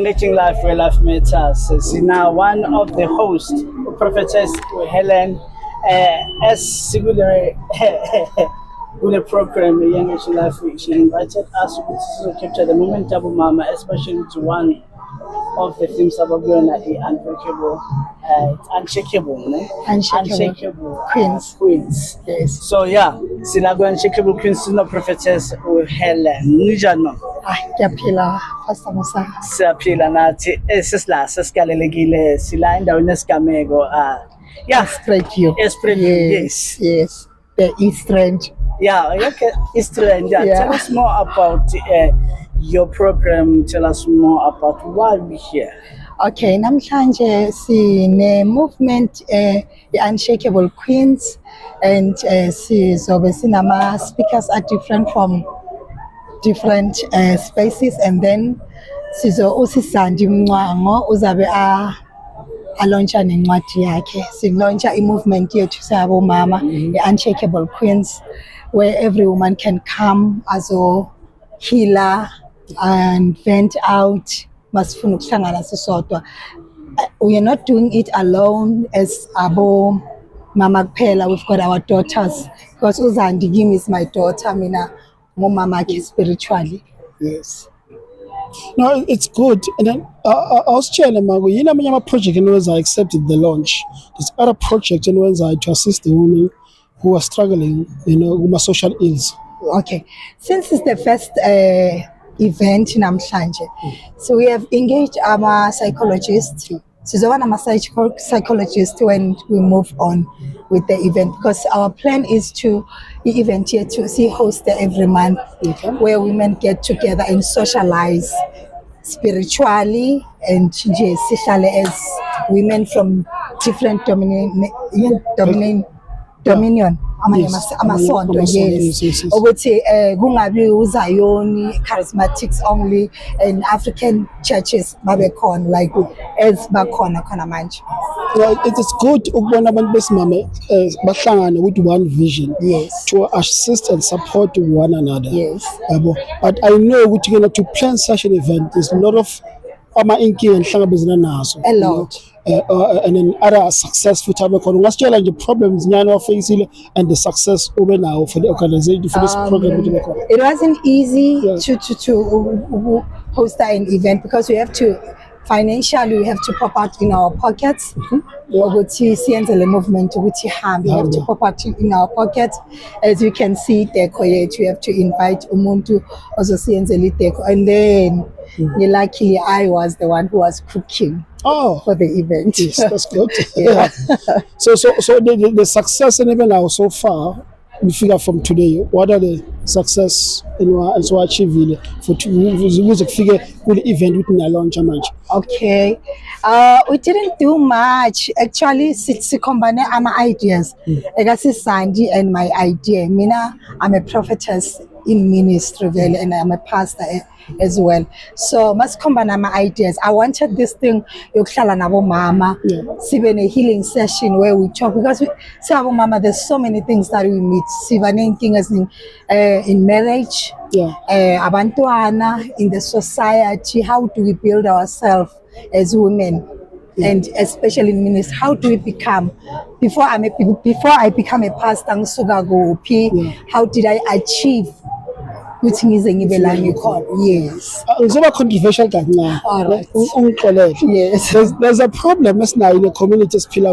Enriching Life Where Life Matters. Now one of the hosts, Prophetess Helen, as Sigulere with the program Enriching Life, she invited us to capture the moment of Mama, especially to one of the themes about going unbreakable, unshakable, ne? Unshakable queens. Yes. So yeah, Sinago Unshakable Queens, no Prophetess Helen. Nijano. Ngiyaphila Pastor Musa. Siyaphila nathi sesigalelekile sila endaweni esigameko yeah, Spread you. Spread you, yes. Yes. The East Range. Yeah, okay. East End. Yeah. Yeah. Tell us more about your program. Tell us more about why we're here. Okay, namhlanje sine movement Unshakable Queens, and sizobe sinama speakers are different from different spaces, and then usisandi Mncwango uzabe launcha nencwadi yakhe. Launcha movement yethu sabomama Unshakable Queens, where every woman can come as a healer and vent out. Masifuna ukuhlangana sisodwa. We are not doing it alone as abo mama kuphela. We've got our daughters, because uZandi Kim is my daughter, mina mama spiritually. Yes. No, it's good. And then I was telling Mago, you know, my project and I accepted the launch. There's other projects and to assist the women who are struggling, with my social ills. Okay. Since it's the first event in Namhlanje, so we have engaged our psychologists. So one of our psychologists when we move on with the event, because our plan is to the event here to host every month, where women get together and socialize spiritually and sihlale as women from different dominion amasonto, yes, ukuthi kungabi uZayoni charismatics only, and African churches babe khona like as bakhona khona manje. Well, it is good ukubona abantu besimame bahlangane with one vision, yes, to assist and support one another. Yes. But I know ukuthi to plan such an event, there's a lot of inkinga enhlangabezana nazo. A lot. And then other successful type of what's challenge the problems nyana facing and the success over now for the organization for this program. It wasn't easy to host an event, because we have to financially we have to pop out in our pockets. Ukuthi siyenze le movement ukuthi ihambe, we have to pop out in our pockets. As you can see, deco yethu, we have to invite umuntu ozosiyenzela ideco, and then luckily I was the one who was cooking for the event. Yes, that's good. Yeah. So the success and even now so far, we figure from today, what are the success and so achieve for to figure good event within a launch match. Okay. We didn't do much. Actually, we combine our ideas. Egasi Sandy and my idea. Mina, I'm a prophetess in ministry, and I'm a pastor as well. So must combine my ideas. I wanted this thing yokuhlala nabo mama. Sibe a healing session where we talk, because we see abo mama, there's so many things that we meet. Siba nenkinga in marriage, abantwana, in the society. How do we build ourselves as women? And especially in ministry, how do we become? Before I become a pastor, how did I achieve? Yes. It's over controversial now. All right. Yes. There's a problem now in the communities where a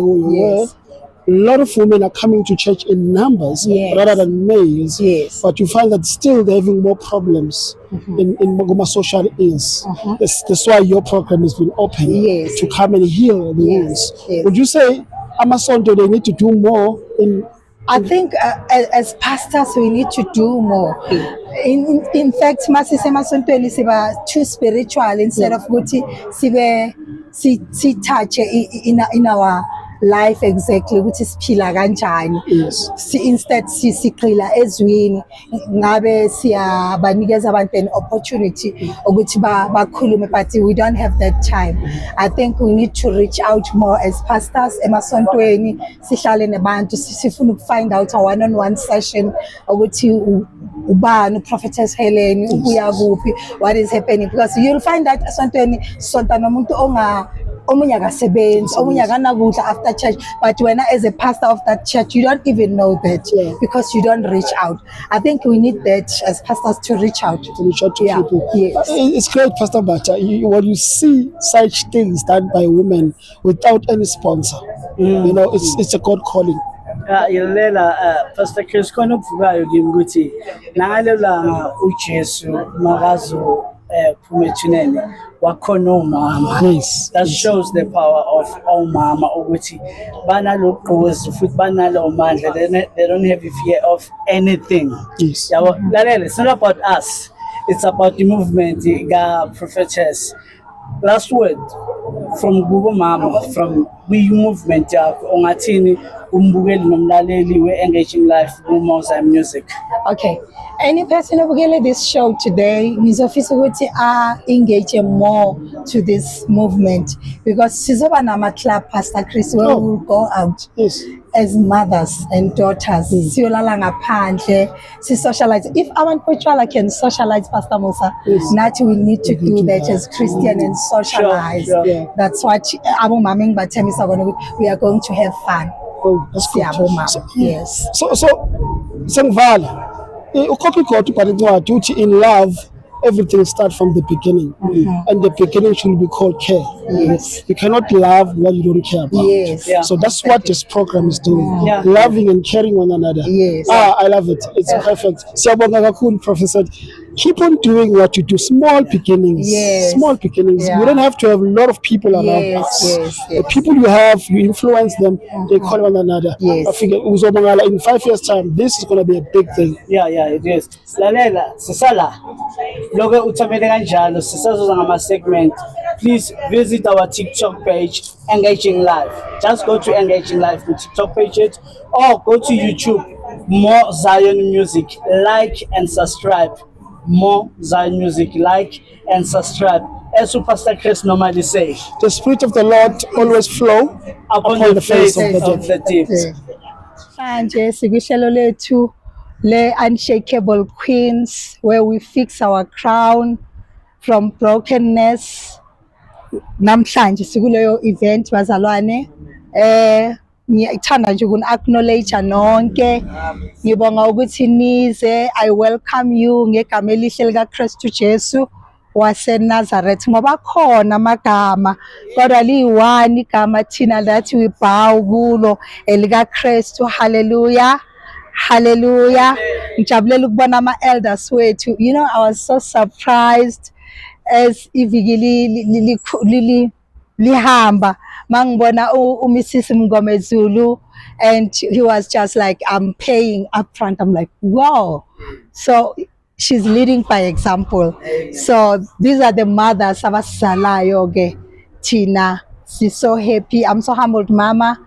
lot of women are coming to church in numbers rather than males. Yes. But you find that still they're having more problems in Mogoma social ills. That's why your program has been open to come and heal the wounds. Yes. Would you say Amasonto they need to do more in? I think as pastors we need to do more. In fact, masise masontweni siba too spiritual instead of ukuthi si touch in our life exactly ukuthi siphila kanjani. Yes. Instead sigxila ezwini, ngabe siyabanikeza abantu an opportunity ukuthi bakhulume, but we don't have that time. I think we need to reach out more as pastors emasontweni, sihlale nabantu, sifuna find out a one-on-one session ukuthi ubani Prophetess Helen ubuya kuphi, what is happening, because you'll find that esontweni sonta nomuntu omunye akasebenzi, omunye akanakudla after church, but when as a pastor of that church you don't even know that because you don't reach out. I think we need that as pastors to reach out to people. Yes. It's great, Pastor Bata, when you see such things done by women without any sponsor. You know, it's a God calling. Ilela Pastor Chris khona ukuvukayo kimi ukuthi nangalelanga uJesu makazo phumethunene wakhona umama. Yes. That shows the power of omama ukuthi banalogqozi futhi banalo mandla, they don't have a fear of anything. Yes. Yabo lalela, it's not about us, it's about the movement ga prophetess. Last word from Google Mama, from we movement yakho ongathini umbukeli nomlaleli we-Engaging Life kuMoza Music. Okay, any person obukele this show today ngizofisa ukuthi engage more to this movement, because sizoba nama club, Pastor Chris, where we will go out as mothers and daughters, siyolala ngaphandle, socialize. If abantu betshwala can socialize, Pastor Musa, nathi we need to do that as Christian and socialize. Sure. That's what abomama ngibathembisa bona we are going to have fun. Oh, that's good. Yes. So sengivala ukhokha igodo ubhala incwadi uthi in love everything starts from the beginning, and the beginning should be called care. Yes. You cannot love what you don't care about. Yes. Yeah. So that's what this program is doing. Yeah. Loving and caring one another. Yes. I love it. It's perfect. Siyabonga kakhulu, Professor. Keep on doing what you do. Small beginnings. Yes. Small beginnings. Yeah. You don't have to have a lot of people around us. Yes. The people you have, you influence them, they call one another. Yes. I figure uzobongala in 5 years' time, this is going to be a big thing. Yeah, it is. Lalela, sisala. Loke uthamele kanjalo, sisazoza ngama segment. Please visit our TikTok page, Engaging Life. Just go to Engaging Life with TikTok page it, or go to YouTube, More Zion Music. Like and subscribe. More Zion Music. Like and subscribe. As Pastor Chris normally say, The Spirit of the Lord always flow upon the face of the deep. Manje sikuhlelo lethu le Unshakable Queens, where we fix our crown from brokenness. Namhlanje sikuleyo event bazalwane, ngiyithanda nje ukuni acknowledge nonke, ngibonga ukuthi nize. I welcome you ngegama elihle lika Kristu Jesu wase Nazareth, ngoba khona amagama kodwa liyi-one igama thina that we bow kulo elika Kristu. Hallelujah. Hallelujah. Ngijabulela ukubona ama-elders wethu. You know, I was so surprised as iviki lihamba mangibona uMrs Mngomezulu, and he was just like, I'm paying up front. I'm like, wow. So she's leading by example. So these are the mothers abasalayo ke Tina. She's so happy. I'm so humbled, Mama.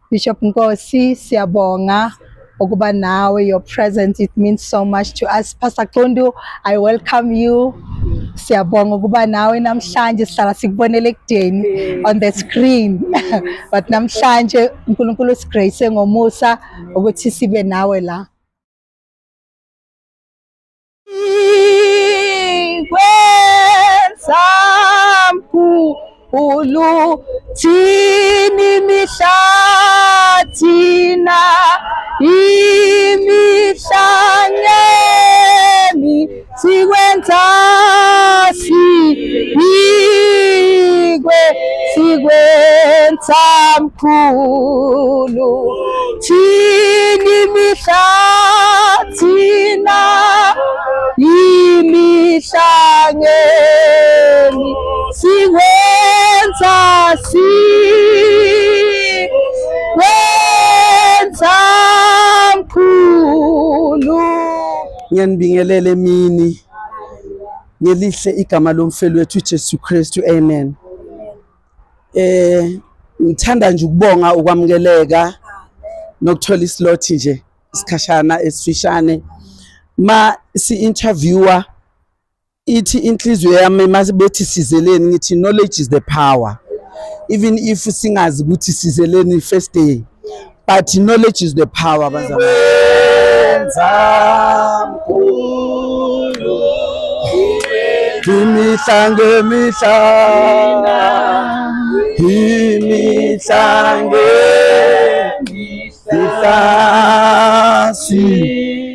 Bishop Nkosi, siyabonga ukuba nawe, your presence, it means so much to us. Pastor Kondo, I welcome you. Siyabonga ukuba nawe namhlanje, sihlala sikubonele ekudeni on the screen but namhlanje uNkulunkulu usigrace ngomusa ukuthi sibe nawe la. Ulu tini mihlathina imihlangeni sikwenza sikwenza mkhulu tini mihlathina imihlangeni sikwenza mkhulu. Ngiyanibingelela emini ngelihle igama lomfelo wethu uJesu Kristu. Amen. Ngithanda nje ukubonga ukwamukeleka nokuthola islot nje isikhashana esifishane ma si-interviewer ithi inhliziyo yami masibethi sizeleni ngithi knowledge is the power, even if singazi ukuthi sizeleni first day, but knowledge is the power bazalwane. wenza mkhulu imihla ngemihla imihla ngemihla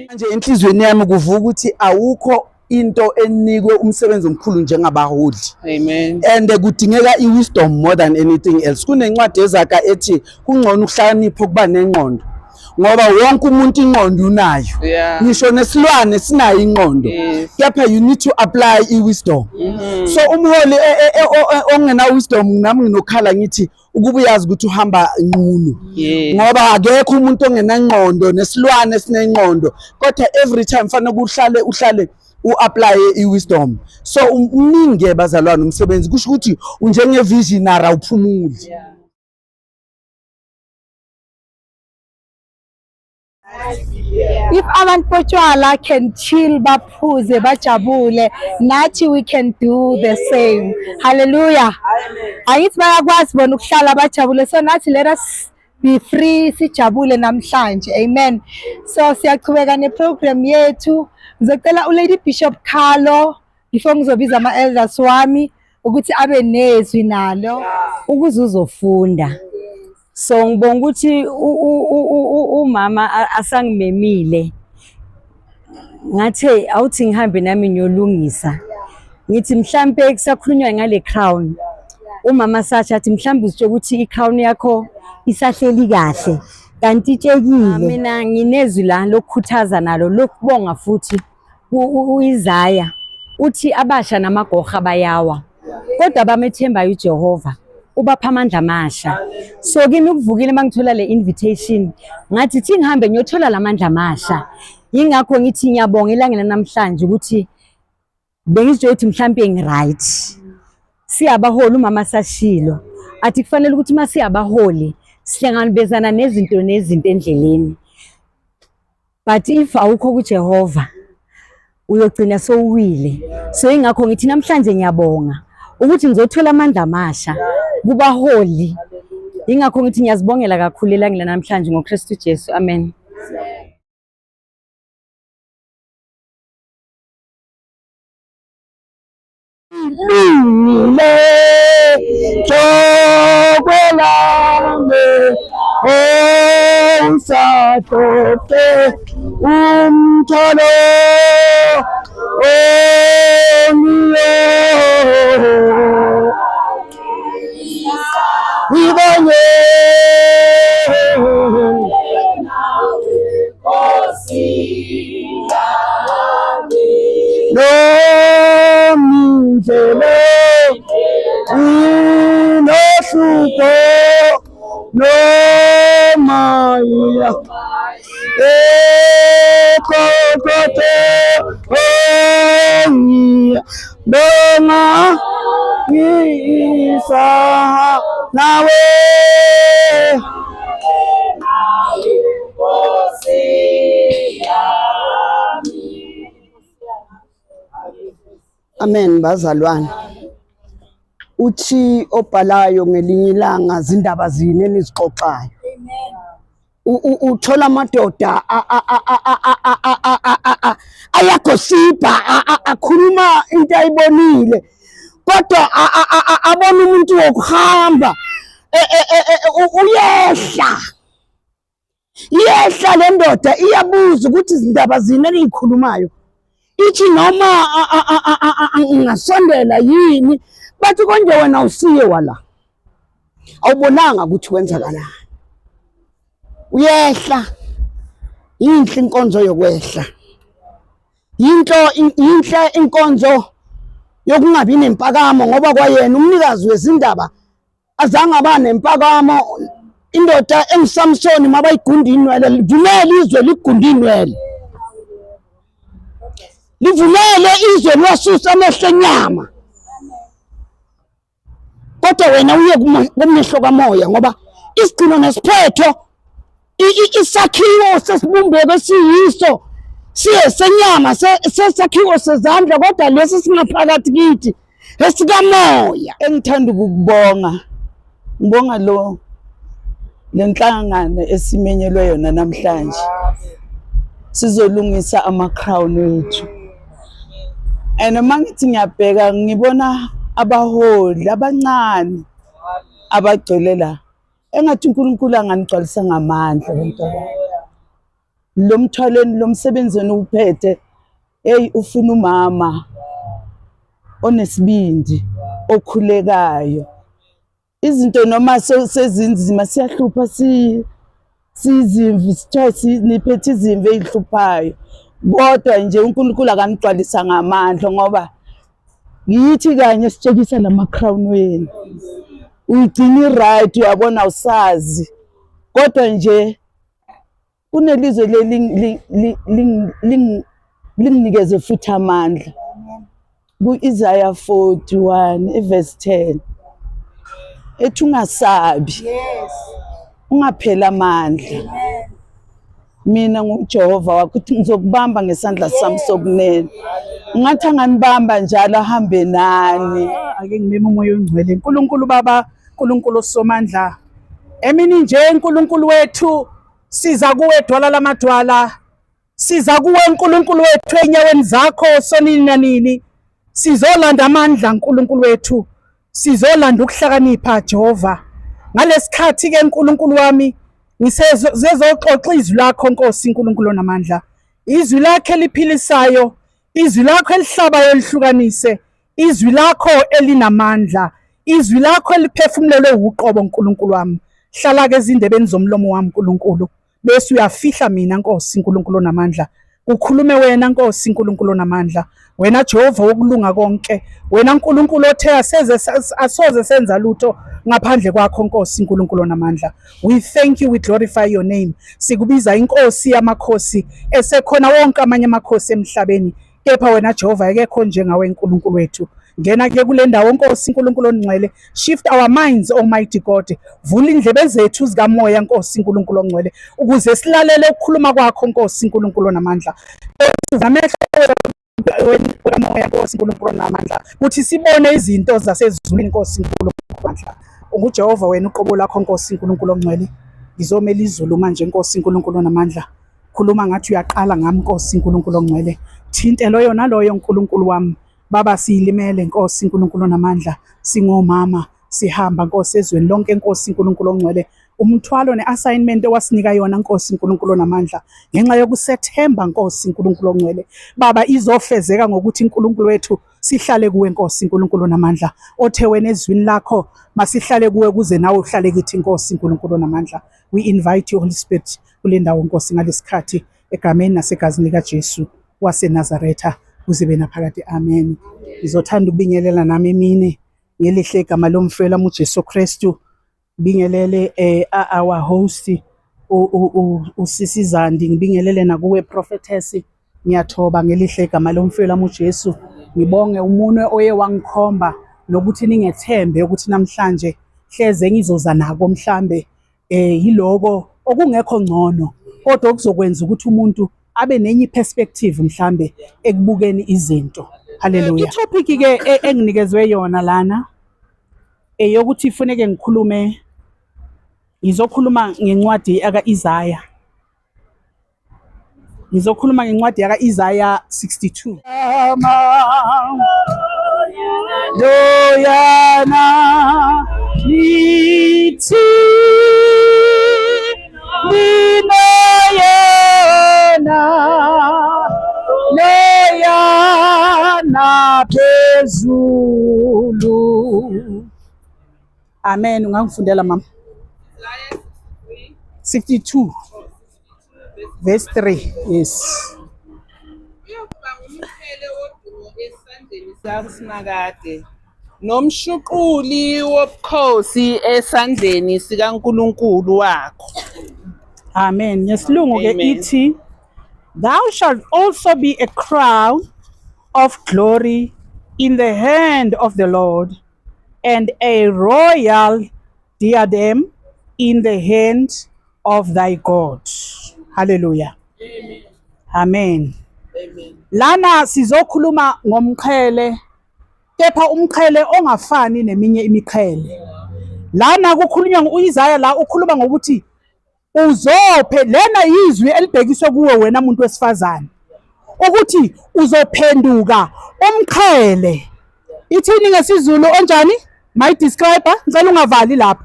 manje enhlizweni yami kuvuka ukuthi awukho into enikwe umsebenzi omkhulu njengabaholi. Amen. And kudingeka i-wisdom more than anything else. Kunencwadi ezakha ethi kungcono ukuhlakanipha kuba nengqondo ngoba wonke umuntu ingqondo unayo. Yeah. Ngisho nesilwane sinayo ingqondo. Yes. Kepha you need to apply i-wisdom. So umholi ongena wisdom nami nginokhala ngithi ukuba uyazi ukuthi uhamba nqunu. Yes. Ngoba akekho umuntu ongena ngqondo nesilwane sinengqondo kodwa every time fanele uhlale u-apply i-wisdom. So umningi bazalwane umsebenzi kusho ukuthi unjenge visionary awuphumuli. Yeah. If abantu botshwala can chill baphuze bajabule, nathi we can do the same. Hallelujah. Ayithi bayakwazi bona ukuhlala bajabule, so nathi let us be free sijabule namhlanje. Amen. So siyaqhubeka neprogram yethu. Ngizocela uLady Bishop Carlo before ngizobiza ama-elders wami ukuthi abe nezwi nalo ukuze uzofunda. So ngibonga ukuthi umama asangimemile. Ngathi awuthi ngihambe nami ngiyolungisa. Ngithi mhlambe kusakhulunywa ngale crown. Umama sathi athi mhlambe uzitsho ukuthi i-crown yakho isahleli kahle. Kanti itshekile. Mina nginezwi la lokukhuthaza nalo lokubonga futhi uIsaya uthi abasha namagorha bayawa. Kodwa bamethembayo uJehova ubapha amandla amasha. So kimi ukuvukile mangithola le invitation ngathi thi ngihambe ngiyothola lamandla amasha. Yingakho ngithi ngiyabonga elangeni namhlanje ukuthi bengizwe ukuthi mhlambe ngiright. Siyabaholi umama sashilo. Athi kufanele ukuthi mase abaholi sihlangabezana nezinto endleleni. But if awukho kuJehova uyogcina sowuwile. So ingakho ngithi namhlanje ngiyabonga ukuthi ngizothola amandla amasha kubaholi. Ingakho ngithi ngiyazibongela kakhulu elangeni namhlanje ngoKristu Jesu. Amen. Amen bazalwane. Uthi obhalayo ngelinye ilanga zindaba zine enizixoxayo. Uthola amadoda ayagosipa akhuluma into ayibonile kodwa abona umuntu wokuhamba uyehla le ndoda iyabuza ukuthi izindaba zine engikhulumayo ithi noma ngasondela yini bathi konje wena usiye wala awubonanga ukuthi wenzakalani. Uyehla inhle inkonzo yokwehla, inhle inkonzo yokungabi nempakamo ngoba kwayena umnikazi wezindaba azange abane nempakamo. Indoda emSamsoni mabayigunda inwele livumele izwe ligunda inwele, livumele izwe lwasusa amehlo enyama. Kodwa wena uye kumehlo kamoya ngoba isigcino nesiphetho isakhiwo sesibumbeko siyiso siye senyama sesakhiwo sezandla kodwa lesi singaphakathi kithi esikamoya. Engithanda ukukubonga ngibonga lenhlangano esimenyelwe yona namhlanje sizolungisa ama-crown wethu. And uma ngithi ngiyabheka ngibona abaholi abancane abagcwele la, engathi uNkulunkulu angangigcwalisa ngamandla bantwana. Lo mthwaleni lo msebenzini uphethe, hey ufuna umama onesibindi okhulekayo. Izinto noma sezinzima siyahlupha sizimvu sithiwa niphethe izimvu ezihluphayo, kodwa nje uNkulunkulu akanigcwalisa ngamandla ngoba ngiyithi kanye sitshekisa lama-crown wenu. Uyigcina right, uyabona usazi, kodwa nje kunelizwe linginikeze futhi amandla. Ku-Isaiah 41 verse 10 ethi ungasabi, ungapheli amandla. Mina nguJehova wakho, uthi ngizokubamba ngesandla sami sokunene. Ngathi anganibamba njalo ahambe nani. Ake ngimeme umoya ongcwele. Nkulunkulu Baba, Nkulunkulu Somandla, emini nje Nkulunkulu wethu siza kuwe dwala lamadwala, siza kuwe Nkulunkulu wethu enyaweni zakho sonini nanini. Sizolanda amandla Nkulunkulu wethu, sizolanda ukuhlakanipha Jehova. Ngalesikhathi ke Nkulunkulu wami ngisezoxoxa izwi lakho Nkosi Nkulunkulu namandla, izwi lakho eliphilisayo, izwi lakho elihlabayo elihlukanise, izwi lakho elinamandla, izwi lakho eliphefumulelwe uqobo Nkulunkulu wami. Hlala ke ezindebeni zomlomo wami Nkulunkulu, bese uyafihla mina Nkosi Nkulunkulu namandla. Ukhulume wena Nkosi Nkulunkulu namandla, wena Jehova wokulunga konke, wena Nkulunkulu othe asoze senza lutho ngaphandle kwakho Nkosi Nkulunkulu namandla. We thank you, we glorify your name. Sikubiza inkosi yamakhosi, esekhona wonke amanye amakhosi emhlabeni, kepha wena Jehova akekho njengawe Nkulunkulu wethu. Ngena ke kule ndawo Nkosi Nkulunkulu ongcwele, shift our minds Almighty God, vula indlebe zethu zikamoya Nkosi Nkulunkulu ongcwele, ukuze silalele ukukhuluma kwakho Nkosi Nkulunkulu namandla. Amehlo kamoya Nkosi Nkulunkulu namandla, uthi sibone izinto zasezulwini Nkosi Nkulunkulu namandla. UJehova wena uqobo lakho Nkosi Nkulunkulu ongcwele, ngizomela izulu manje Nkosi Nkulunkulu namandla. Khuluma ngathi uyaqala ngami Nkosi Nkulunkulu ongcwele, thintelo yona loyo Nkulunkulu wami. Baba siyilimele Nkosi Nkulunkulu namandla, singomama sihamba Nkosi ezweni lonke Nkosi Nkulunkulu ongcwele, umthwalo ne-assignment owasinika yona Nkosi Nkulunkulu namandla, ngenxa yokusethemba Nkosi Nkulunkulu ongcwele. Baba izofezeka ngokuthi Nkulunkulu wethu sihlale kuwe Nkosi Nkulunkulu namandla, othe wena ezwini lakho masihlale kuwe kuze nawe uhlale kithi Nkosi Nkulunkulu namandla. We invite you Holy Spirit kule ndawo Nkosi ngalesikhathi, egameni nasegazini lika Jesu waseNazaretha, kuze naphakade. Amen. Ngizothanda ukubingelela nami emini ngelihle igama lomfela uJesu Kristu. Bingelele our host uSisi Zandi, ngibingelele nakuwe prophetess. Ngiyathoba ngelihle igama lomfela uJesu. Ngibonge umunwe oye wangikhomba nokuthi ningethembe ukuthi namhlanje hleze ngizoza nako mhlambe yiloko okungekho ngcono, kodwa okuzokwenza ukuthi umuntu abe nenye perspective mhlambe ekubukeni izinto. Haleluya. I-topic ke enginikezwe yona lana yokuthi ifuneke ngikhulume, ngizokhuluma ngencwadi yaka-Isaiah. Ngizokhuluma ngencwadi yaka-Isaiah 62. Loyana nithi Loyana phezulu. Amen. Ungangifundela mama. 62 verse 3. Yes. Sinakade nomshuquli wobukhosi esandleni sikaNkulunkulu wakho. Amen. Yesilungu ke Amen. ithi, thou shalt also be a crown of glory in the hand of the Lord, and a royal diadem in the hand of thy God. Hallelujah. Amen. Lana sizokhuluma ngomqhele, kepha umqhele ongafani neminye imiqhele. Lana kukhulunywa ngo-Isaiah la ukhuluma ngokuthi uzophe lena izwi elibhekiswe kuwe wena muntu wesifazane ukuthi uzophenduka umqhele. Ithini ngesizulu onjani? My describer ngicela ungavali lapha.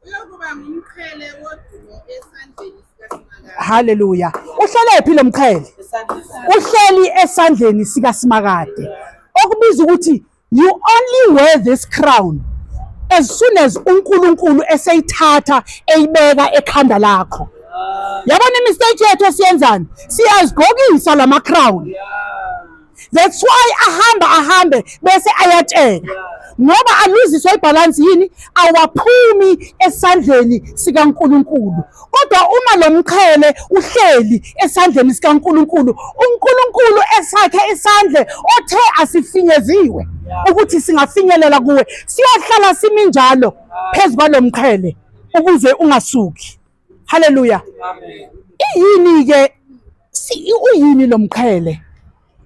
Uyokuba ngumqhele wodumo esandleni sikaSimakade. Hallelujah. Uhlele phi lo mqhele? Uhleli esandleni sikaSimakade. Okubiza ukuthi you only wear this crown as soon as uNkulunkulu eseyithatha eyibeka ekhanda lakho. Yabona imistake yethu esiyenzani? Siyazigqokisa lama crown. That's why ahambe bese ayatshela. Ngoba aluziswa ibalance yini awaphumi esandleni sikaNkulunkulu. Kodwa uma lo mqhele uhleli esandleni sikaNkulunkulu, uNkulunkulu esakhe isandle othe asifinyeziwe ukuthi singafinyelela kuwe, siyohlala simi njalo phezulu kwalo mqhele ukuze ungasuki. Hallelujah. Iyini ke uyini lo mqhele?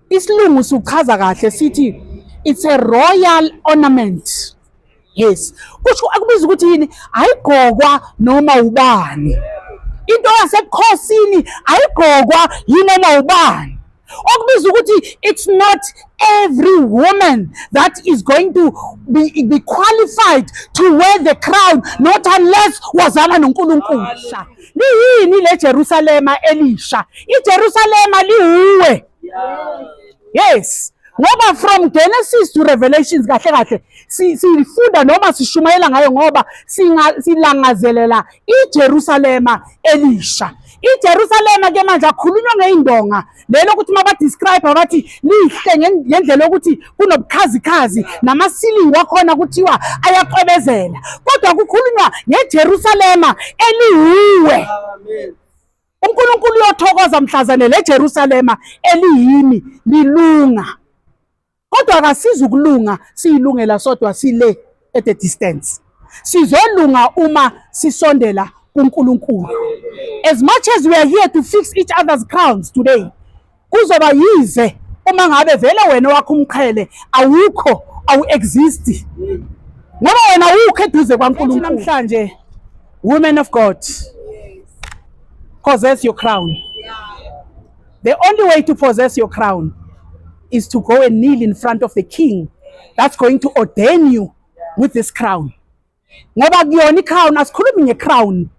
Isilungu sichaza kahle sithi it's a royal ornament. Yes. Kusho akubiza ukuthi yini? Ayigqokwa noma ubani. Into yasebukhosini ayigqokwa yinoma ubani. Okubiza ukuthi it's not every woman that is going to be qualified to wear the crown, not unless wazalwa noNkulunkulu. Liyini le Jerusalema elisha? iJerusalema lihuwe. Yes. Ngoba from Genesis to Revelations kahle sifunda noma sishumayela ngayo ngoba silangazelela iJerusalema elisha. iJerusalema ke manje akhulunywa ngeindonga lelo ukuthi maba describe abathi lihle ngendlela ukuthi kunobukhazikhazi namasilingi wakhona kuthiwa ayaqhebezela, kodwa kukhulunywa ngeJerusalema elihuwe. uNkulunkulu uyothokoza mhlazane leJerusalema eliyimi lilunga, kodwa akasiza ukulunga siyilungela sodwa sile at a distance. Sizolunga uma sisondela kuNkulunkulu. As much as we are here to fix each other's crowns today, kuzoba yize uma ngabe vele wena wakho umqhele awukho, exist. Ngoba wena ukho eduze kwaNkulunkulu. Namhlanje women of God, possess your crown. The only way to possess your crown is to go and kneel in front of the king that's going to ordain you with this crown. Ngoba kuyona crown, asikhulumi nge-crown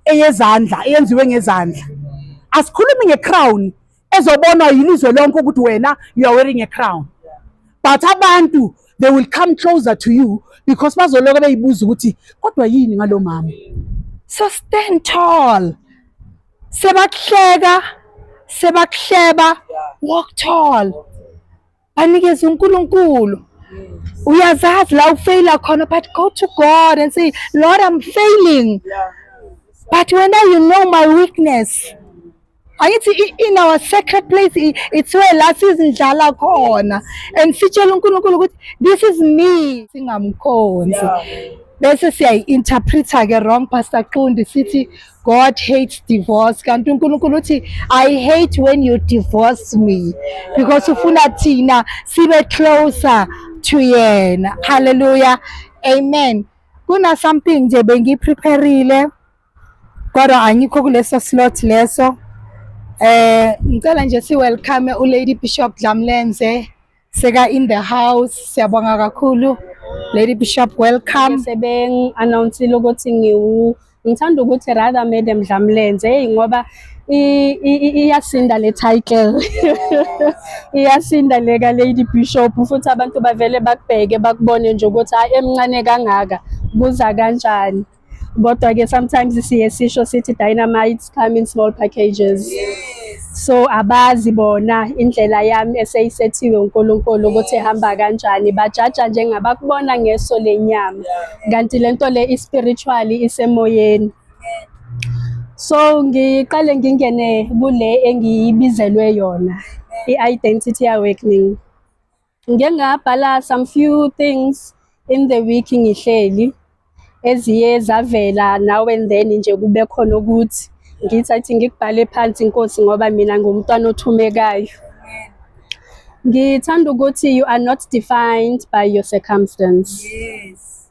eyezandla eyenziwe ngezandla. Asikhulumi nge-crown ezobonwa yilizwe lonke ukuthi wena you are wearing a crown. But abantu, they will come closer to you because bazoloke beyibuza ukuthi kodwa yini ngalo mama. So stand tall. Sebakuhleka, sebakuhleba, walk tall. Anikeze uNkulunkulu. Uyazazi la ufaila khona, but go to God and say, Lord, I'm failing. But when you know my weakness, in our secret place, it's where last season jala khona. And sitshela uNkulunkulu ukuthi this is me. Singamkhonzi. Bese siyayi-interpreta ke wrong, Pastor Qundi sithi God hates divorce. Kanti uNkulunkulu uthi I hate when you divorce me because ufuna thina sibe closer to yena. Hallelujah. Amen. Kuna something nje bengiprepareile kodwa angikho kuleso slot leso. Ngicela nje si welcome uLady Bishop Dlamlenze seka in the house. Siyabonga kakhulu Lady Bishop, welcome. Sebeng announce ukuthi ngithanda ukuthi rather Madam Dlamlenze ngoba iyasinda le title. Iyasinda le ka Lady Bishop futhi abantu bavele bakubheke bakubone nje ukuthi hayi emncane kangaka kuza kanjani. Kodwa ke sometimes siye sisho sithi dynamites come in small packages. So abazi bona indlela yami eseyisethiwe uNkulunkulu ukuthi ehamba kanjani, bajaja njengabakubona ngeso lenyama kanti lento le ispiritually isemoyeni. So ngiqale ngingene kule engiyibizelwe yona, i-identity awakening. Ngike ngabhala some few things in the week ngihleli eziye zavela now and then nje kube khona ukuthi ngithi ngikubhale phansi inkosi ngoba mina ngumntwana othumekayo. Ngithanda ukuthi you are not defined by your circumstance. Yes.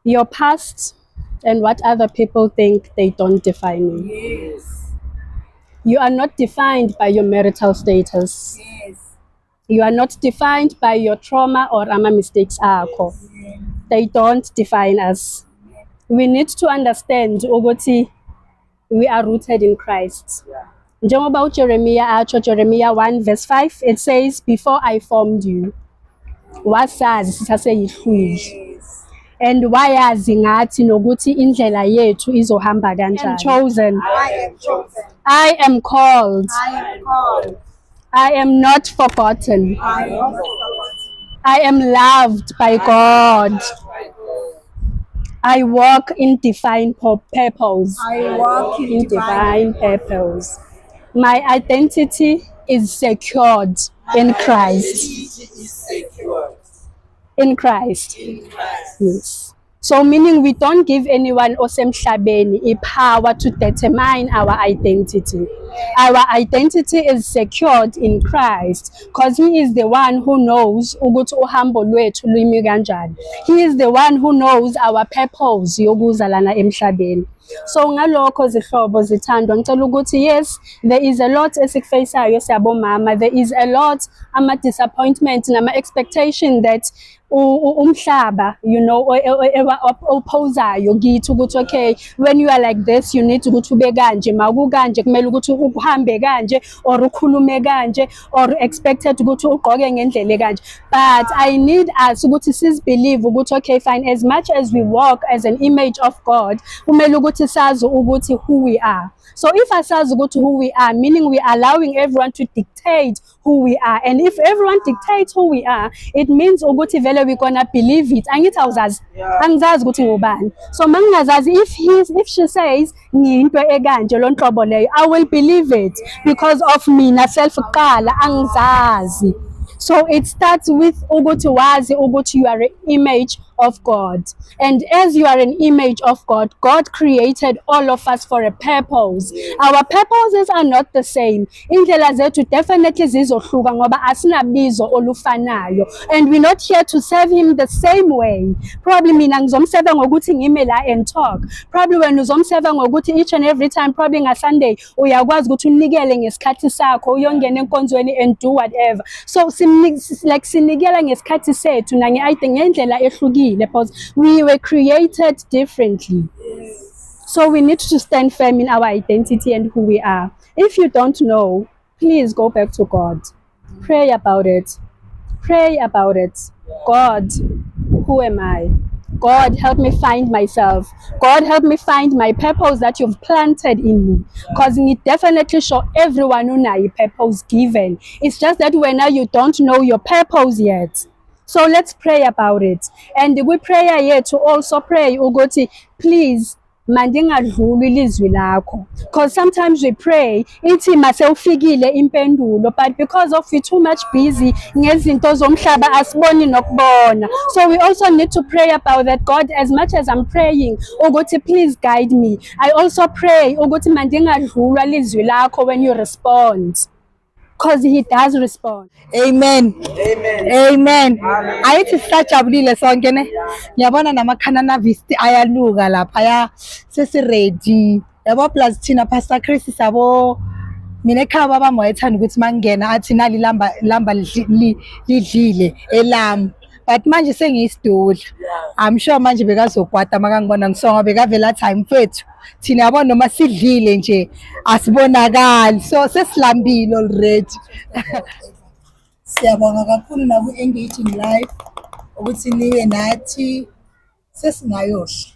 Your past and what other people think, they don't define you. You are not defined by your marital status. You are not defined by your trauma or ama mistakes akho. They don't define us. We need to understand ukuthi we are rooted in Christ. Njengoba uJeremiah atsho, Jeremiah 1 verse 5, it says, before I formed you, wasazi sisaseyihlwili. And wayazi ngathi nokuthi indlela yethu izohamba kanjani. Chosen. I am called. I am not forgotten. I am loved by God. I walk in divine purpose. In divine purpose. My identity is secured in Christ. In Christ. Yes. So meaning we don't give anyone osemhlabeni a power to determine our identity. Our identity is secured in Christ because he is the one who knows ukuthi uhambo lwethu lwimi kanjani. He is the one who knows our purpose yokuza lana emhlabeni. So ngalokho zihlobo zithandwa ngicela ukuthi yes, there is a lot esikufesayo siyabomama, there is a lot ama disappointment nama expectation that umhlaba, you know, opposayo kithi ukuthi okay, when you are like this you need ukuthi ube kanje, makukanje kumele ukuthi uhambe kanje or ukhulume kanje or expected ukuthi ugqoke ngendlela kanje. But I need us ukuthi sizibelieve ukuthi okay fine, as much as we walk as an image of God, kumele ukuthi sazi ukuthi who we are. So if asazi ukuthi who we are, meaning we are allowing everyone to dictate who we are, and if everyone dictates who we are, it means ukuthi vele we gonna believe it. Angithi awuzazi, angizazi ukuthi ngubani. So mangingazazi, if she says ngiyinto ekanje lo nhlobo leyo, I will believe it because of mina self kuqala angizazi. So it starts with ukuthi wazi ukuthi you are an image of God. And as you are an image of God, God created all of us for a purpose. Our purposes are not the same. Indlela zethu definitely zizohluka ngoba asinabizo olufanayo. And we're not here to serve him the same way. Probably mina ngizomserva ngokuthi ngime la and talk. Probably wena uzomserva ngokuthi each and every time, probably ngaSunday uyakwazi ukuthi unikele ngesikhathi sakho, uyongena enkonzweni and do whatever. So sinikela ngesikhathi sethu na ngendlela ehlukile because we were created differently. So we need to stand firm in our identity and who we are. If you don't know, please go back to God. Pray about it. Pray about it. God, who am I? God, help me find myself. God, help me find my purpose that you've planted in me. Because it definitely show everyone unayo purpose given. It's just that when you don't know your purpose yet. So let's pray about it. And we pray here to also pray ukuthi please mandingadluli ilizwi lakho, because sometimes we pray ithi mase ufikile impendulo, but because of we too much busy ngezinto zomhlaba asiboni nokubona. So we also need to pray about that. God, as much as I'm praying ukuthi please guide me, I also pray ukuthi mandingadlulwa ilizwi lakho when you respond, because he does respond. Amen. Amen. Ayithi sisajabulile sonke ne. Ngiyabona namakhana visti ayaluka lapha ya sesi ready. Yabo plus thina Pastor Chris sabo mina ekhaya baba moyethanda ukuthi mangena athi nali lamba lidlile elam. But manje sengiyisidudla. I'm sure manje bekazokwata makangibona ngisonga bekavela time mfethu. Thina yabo noma sidlile nje asibonakali. So sesilambile already. Siyabonga kakhulu na ku engaging live ukuthi niwe nathi sesingayosha.